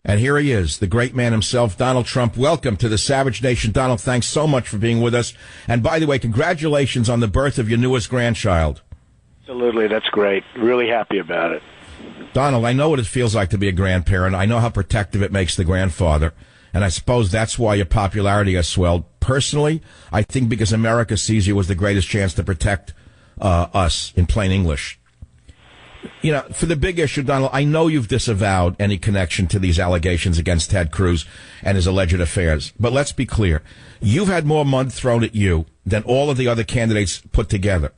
And here he is, the great man himself, Donald Trump. Welcome to the Savage Nation. Donald, thanks so much for being with us. And by the way, congratulations on the birth of your newest grandchild. Absolutely. That's great. Really happy about it. Donald, I know what it feels like to be a grandparent. I know how protective it makes the grandfather. And I suppose that's why your popularity has swelled. Personally, I think because America sees you as the greatest chance to protect us, in plain English. You know, for the big issue, Donald, I know you've disavowed any connection to these allegations against Ted Cruz and his alleged affairs. But let's be clear. You've had more mud thrown at you than all of the other candidates put together.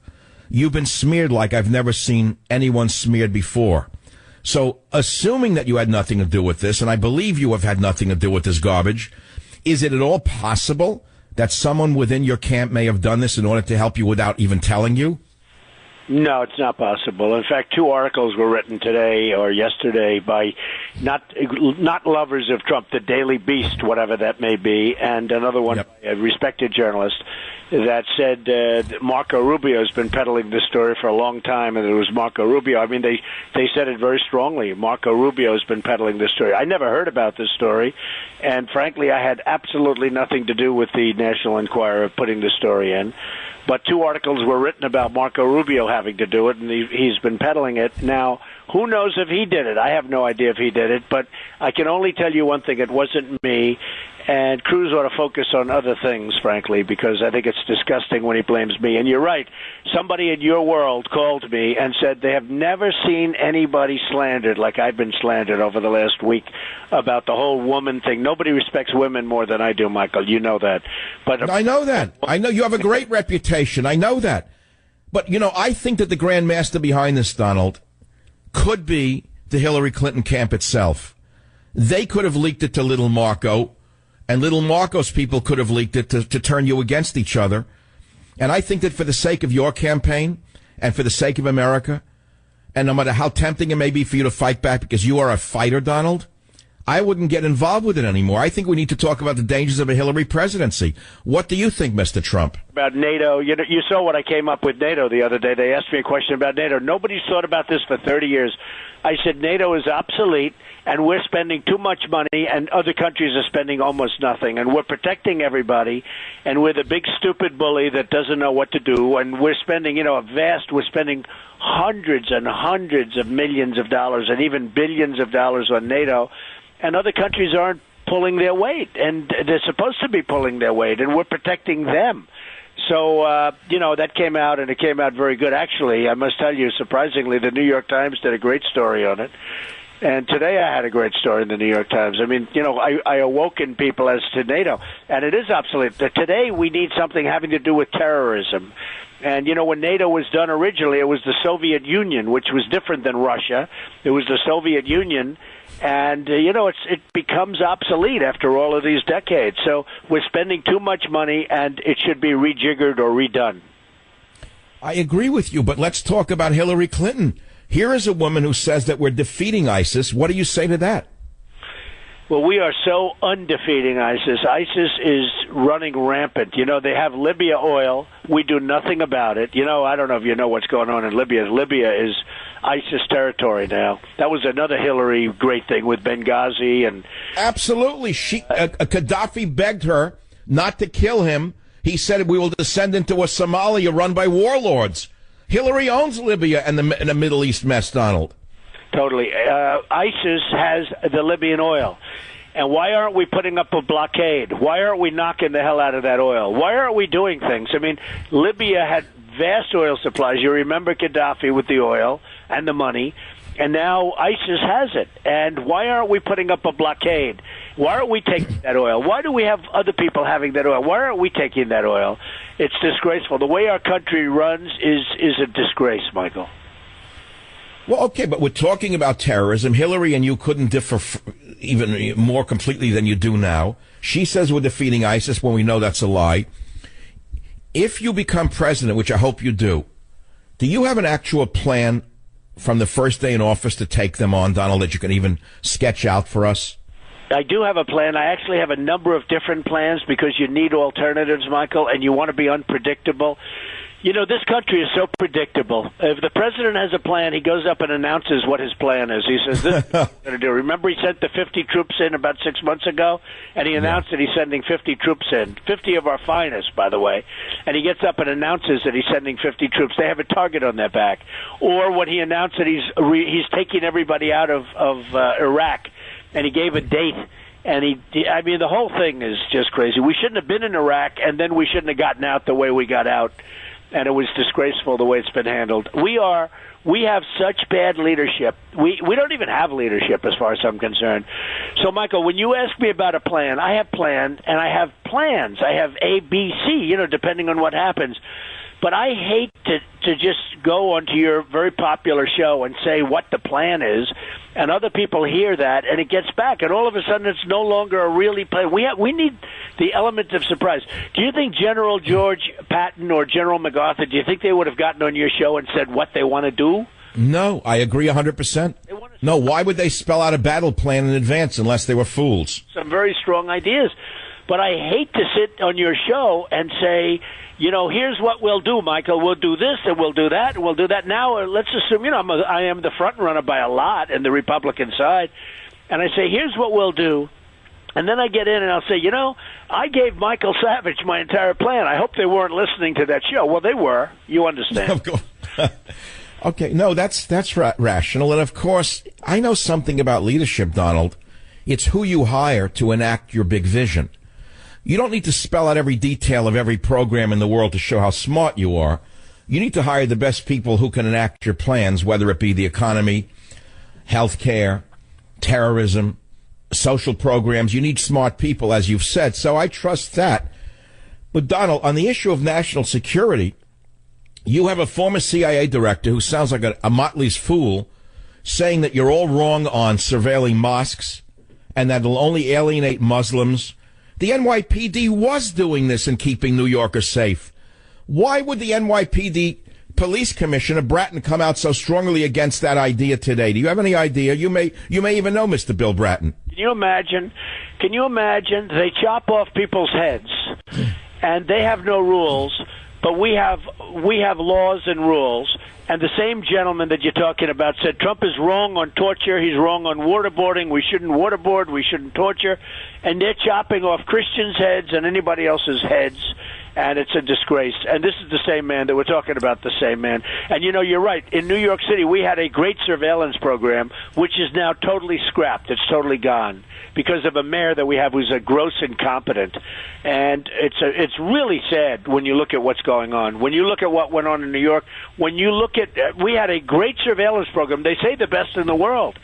You've been smeared like I've never seen anyone smeared before. So, assuming that you had nothing to do with this, and I believe you have had nothing to do with this garbage, is it at all possible that someone within your camp may have done this in order to help you without even telling you? No, it's not possible. In fact, 2 articles were written today or yesterday by not lovers of Trump, the Daily Beast, whatever that may be, and another one by a respected journalist that said that Marco Rubio has been peddling this story for a long time, and it was Marco Rubio. I mean, they said it very strongly. Marco Rubio has been peddling this story. I never heard about this story, and frankly, I had absolutely nothing to do with the National Enquirer putting the story in. But 2 articles were written about Marco Rubio having to do it, and he's been peddling it. Now, who knows if he did it? I have no idea if he did it, but I can only tell you one thing. It wasn't me, and Cruz ought to focus on other things, frankly, because I think it's disgusting when he blames me. And you're right. Somebody in your world called me and said they have never seen anybody slandered like I've been slandered over the last week about the whole woman thing. Nobody respects women more than I do, Michael. You know that. But I know that. I know you have a great reputation. I know that. But, you know, I think that the grand master behind this, Donald, could be the Hillary Clinton camp itself. They could have leaked it to little Marco, and little Marco's people could have leaked it to turn you against each other. And I think that for the sake of your campaign and for the sake of America, and no matter how tempting it may be for you to fight back because you are a fighter, Donald, I wouldn't get involved with it anymore. I think we need to talk about the dangers of a Hillary presidency. What do you think, Mr. Trump? About NATO, you saw what I came up with NATO the other day. They asked me a question about NATO. Nobody's thought about this for 30 years. I said NATO is obsolete, and we're spending too much money, and other countries are spending almost nothing, and we're protecting everybody, and we're the big stupid bully that doesn't know what to do, and we're spending, we're spending hundreds and hundreds of millions of dollars and even billions of dollars on NATO, and other countries aren't pulling their weight, and they're supposed to be pulling their weight, and we're protecting them. So, that came out, and it came out very good. Actually, I must tell you, surprisingly, the New York Times did a great story on it. And today I had a great story in the New York Times. I mean, I awoken people as to NATO, and it is obsolete. Today we need something having to do with terrorism. And, when NATO was done originally, it was the Soviet Union, which was different than Russia. It was the Soviet Union. And, it becomes obsolete after all of these decades. So we're spending too much money, and it should be rejiggered or redone. I agree with you, but let's talk about Hillary Clinton. Here is a woman who says that we're defeating ISIS. What do you say to that? Well, we are so undefeating ISIS. ISIS is running rampant. They have Libya oil. We do nothing about it. I don't know if you know what's going on in Libya. Libya is ISIS territory now. That was another Hillary great thing with Benghazi. And absolutely. Gaddafi begged her not to kill him. He said we will descend into a Somalia run by warlords. Hillary owns Libya and the Middle East mess, Donald. Totally. ISIS has the Libyan oil. And why aren't we putting up a blockade? Why aren't we knocking the hell out of that oil? Why aren't we doing things? I mean, Libya had vast oil supplies. You remember Gaddafi with the oil and the money. And now ISIS has it. And why aren't we putting up a blockade? Why aren't we taking that oil? Why do we have other people having that oil? Why aren't we taking that oil? It's disgraceful. The way our country runs is a disgrace, Michael. Well, okay, but we're talking about terrorism. Hillary and you couldn't differ even more completely than you do now. She says we're defeating ISIS when we know that's a lie. If you become president, which I hope you do you have an actual plan from the first day in office to take them on, Donald, that you can even sketch out for us? I do have a plan. I actually have a number of different plans because you need alternatives, Michael, and you want to be unpredictable. You know, this country is so predictable. If the president has a plan, he goes up and announces what his plan is. He says, this is what we're going to do. Remember he sent the 50 troops in about 6 months ago? And he announced that he's sending 50 troops in, 50 of our finest, by the way. And he gets up and announces that he's sending 50 troops. They have a target on their back. Or when he announced that he's taking everybody out of Iraq, and he gave a date. And I mean, the whole thing is just crazy. We shouldn't have been in Iraq, and then we shouldn't have gotten out the way we got out. And it was disgraceful the way it's been handled. We have such bad leadership. We don't even have leadership as far as I'm concerned. So, Michael, when you ask me about a plan, I have plans, and I have plans. I have A, B, C, depending on what happens. But I hate to just go onto your very popular show and say what the plan is, and other people hear that, and it gets back, and all of a sudden it's no longer a really plan. We need the element of surprise. Do you think General George Patton or General MacArthur, do you think they would have gotten on your show and said what they want to do? No, I agree 100%. No, why would they spell out a battle plan in advance unless they were fools? Some very strong ideas. But I hate to sit on your show and say, here's what we'll do, Michael. We'll do this, and we'll do that, and we'll do that. Now, let's assume, I am the front runner by a lot in the Republican side. And I say, here's what we'll do. And then I get in and I'll say, I gave Michael Savage my entire plan. I hope they weren't listening to that show. Well, they were. You understand. Of course. Okay, no, that's rational. And, of course, I know something about leadership, Donald. It's who you hire to enact your big vision. You don't need to spell out every detail of every program in the world to show how smart you are. You need to hire the best people who can enact your plans, whether it be the economy, healthcare, terrorism, social programs. You need smart people, as you've said. So I trust that. But, Donald, on the issue of national security, you have a former CIA director who sounds like a motley's fool saying that you're all wrong on surveilling mosques and that it'll only alienate Muslims. The NYPD was doing this and keeping New Yorkers safe. Why would the NYPD police commissioner Bratton come out so strongly against that idea today? Do you have any idea? You may even know Mr. Bill Bratton. Can you imagine they chop off people's heads and they have no rules, but we have laws and rules. And the same gentleman that you're talking about said Trump is wrong on torture. He's wrong on waterboarding. We shouldn't waterboard. We shouldn't torture. And they're chopping off Christians' heads and anybody else's heads. And it's a disgrace. And this is the same man that we're talking about, the same man. And, you're right. In New York City, we had a great surveillance program, which is now totally scrapped. It's totally gone because of a mayor that we have who's a gross incompetent. And it's really sad when you look at what's going on. When you look at what went on in New York, when you look at we had a great surveillance program. They say the best in the world.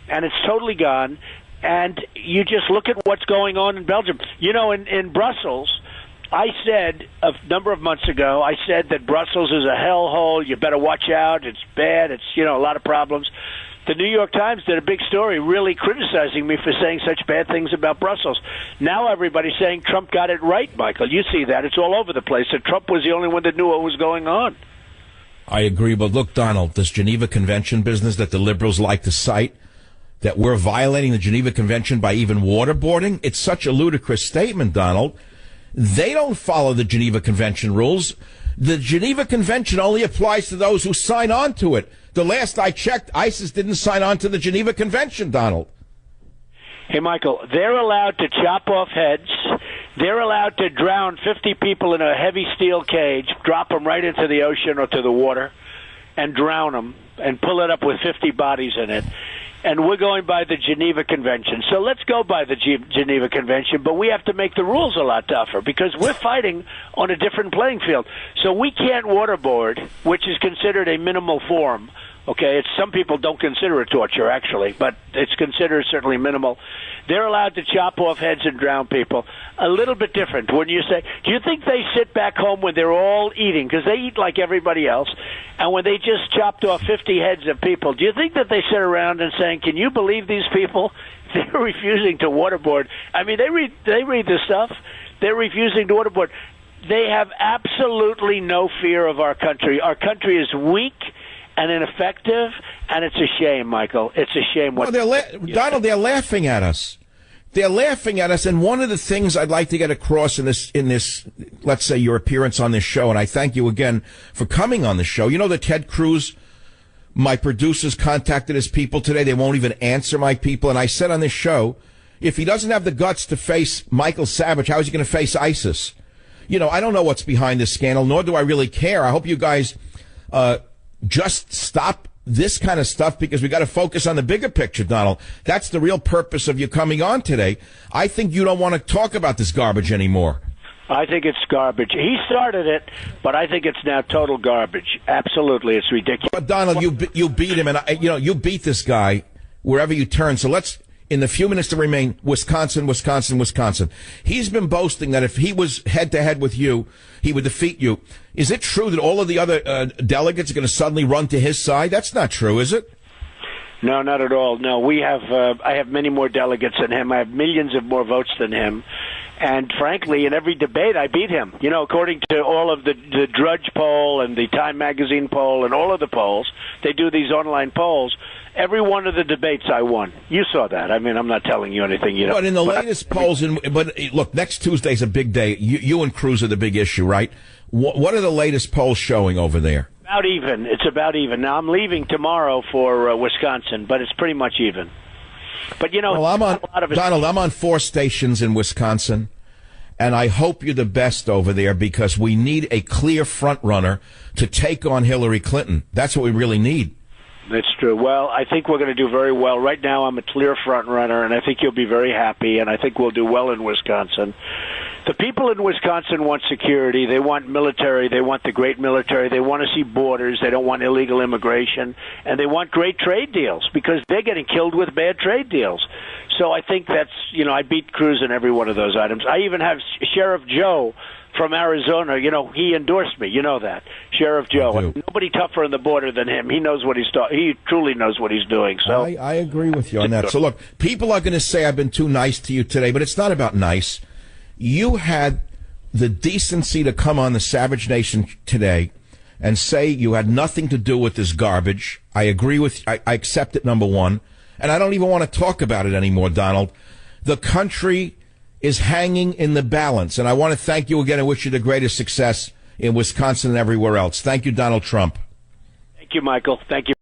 And it's totally gone. And you just look at what's going on in Belgium. In Brussels, I said a number of months ago, I said that Brussels is a hellhole. You better watch out. It's bad. It's, a lot of problems. The New York Times did a big story really criticizing me for saying such bad things about Brussels. Now everybody's saying Trump got it right, Michael. You see that. It's all over the place. That Trump was the only one that knew what was going on. I agree. But look, Donald, this Geneva Convention business that the liberals like to cite, that we're violating the Geneva Convention by even waterboarding, it's such a ludicrous statement, Donald. They don't follow the Geneva Convention rules. The Geneva Convention only applies to those who sign on to it. The last I checked, ISIS didn't sign on to the Geneva Convention, Donald. Hey, Michael, they're allowed to chop off heads. They're allowed to drown 50 people in a heavy steel cage, drop them right into the ocean or to the water, and drown them, and pull it up with 50 bodies in it. And we're going by the Geneva Convention. So let's go by the Geneva Convention, but we have to make the rules a lot tougher because we're fighting on a different playing field. So we can't waterboard, which is considered a minimal form. Okay, some people don't consider it torture, actually, but it's considered certainly minimal. They're allowed to chop off heads and drown people. A little bit different. When you say, do you think they sit back home when they're all eating, because they eat like everybody else, and when they just chopped off 50 heads of people, do you think that they sit around and saying, can you believe these people? They're refusing to waterboard. I mean, they read this stuff. They're refusing to waterboard. They have absolutely no fear of our country. Our country is weak and ineffective, and it's a shame, Michael. It's a shame. Donald, they're laughing at us. They're laughing at us, and one of the things I'd like to get across in this, let's say, your appearance on this show, and I thank you again for coming on the show. You know that Ted Cruz, my producers, contacted his people today. They won't even answer my people, and I said on this show, if he doesn't have the guts to face Michael Savage, how is he going to face ISIS? You know, I don't know what's behind this scandal, nor do I really care. I hope you guys just stop this kind of stuff, because we got to focus on the bigger picture, Donald. That's the real purpose of you coming on today. I think you don't want to talk about this garbage anymore. I think it's garbage. He started it, but I think it's now total garbage. Absolutely, it's ridiculous. But Donald, you beat him, and you beat this guy wherever you turn. So let's, in the few minutes that remain, Wisconsin. He's been boasting that if he was head-to-head with you, he would defeat you. Is it true that all of the other delegates are going to suddenly run to his side? That's not true, is it? No, not at all. No, we have. I have many more delegates than him. I have millions of more votes than him. And frankly, in every debate, I beat him. You know, according to all of the Drudge poll and the Time Magazine poll and all of the polls, they do these online polls. Every one of the debates I won. You saw that. I mean, I'm not telling you anything you don't. But in the latest polls, but look, next Tuesday's a big day. You and Cruz are the big issue, right? What are the latest polls showing over there? About even. It's about even. Now, I'm leaving tomorrow for Wisconsin, but it's pretty much even. But, you know, well, Donald, I'm on 4 stations in Wisconsin, and I hope you're the best over there, because we need a clear front runner to take on Hillary Clinton. That's what we really need. That's true. Well, I think we're going to do very well. Right now, I'm a clear front runner, and I think you'll be very happy, and I think we'll do well in Wisconsin. The people in Wisconsin want security. They want military. They want the great military. They want to see borders. They don't want illegal immigration. And they want great trade deals, because they're getting killed with bad trade deals. So I think that's, you know, I beat Cruz in every one of those items. I even have Sheriff Joe from Arizona. You know, he endorsed me. You know that. Sheriff Joe. And nobody tougher on the border than him. He knows what he truly knows what he's doing. So I agree with you on that. So look, people are going to say I've been too nice to you today, but it's not about nice. You had the decency to come on the Savage Nation today and say you had nothing to do with this garbage. I agree with, I accept it, number one. And I don't even want to talk about it anymore, Donald. The country is hanging in the balance. And I want to thank you again and wish you the greatest success in Wisconsin and everywhere else. Thank you, Donald Trump. Thank you, Michael. Thank you.